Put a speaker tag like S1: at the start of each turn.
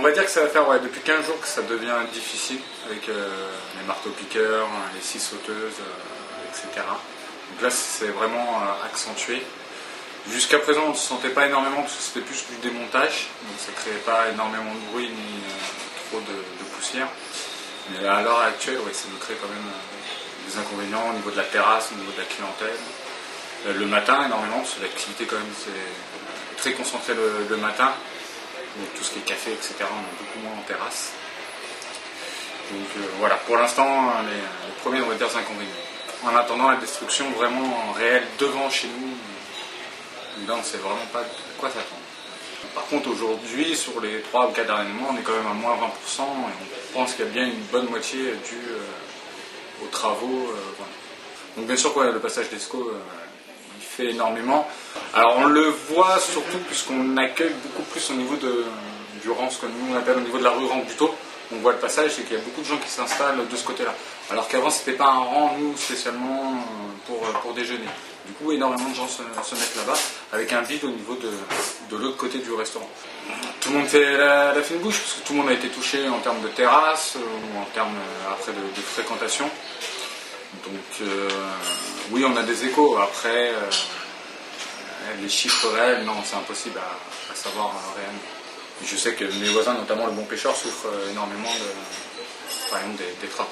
S1: va dire que ça va faire depuis 15 jours que ça devient difficile avec les marteaux-piqueurs, les scies sauteuses, etc. Donc là, c'est vraiment accentué. Jusqu'à présent, on ne se sentait pas énormément parce que c'était plus du démontage, donc ça ne créait pas énormément de bruit ni trop de poussière. Mais à l'heure actuelle, ça nous crée quand même des inconvénients au niveau de la terrasse, au niveau de la clientèle. Le matin, énormément, parce que l'activité quand même c'est très concentrée le matin. Donc tout ce qui est café, etc., on est beaucoup moins en terrasse. Donc voilà, pour l'instant, les premiers, on va dire, inconvénients. En attendant la destruction vraiment réelle devant chez nous, là on ne sait vraiment pas de quoi s'attendre. Par contre aujourd'hui, sur les 3 ou 4 derniers mois, on est quand même à moins 20% et on pense qu'il y a bien une bonne moitié due aux travaux. Voilà. Donc bien sûr le passage d'Escaut il fait énormément. Alors on le voit surtout puisqu'on accueille beaucoup plus au niveau du rang, ce que nous on appelle au niveau de la rue Rambuteau. On voit le passage, c'est qu'il y a beaucoup de gens qui s'installent de ce côté-là. Alors qu'avant c'était pas un rang, nous spécialement pour déjeuner. Du coup énormément de gens se mettent là-bas avec un vide au niveau de l'autre côté du restaurant. Tout le monde fait la fine bouche parce que tout le monde a été touché en termes de terrasse ou en termes après de fréquentation. Donc oui, on a des échos. Après les chiffres réels, non, c'est impossible à savoir réellement. Je sais que mes voisins, notamment le Bon Pêcheur, souffrent énormément par exemple des travaux.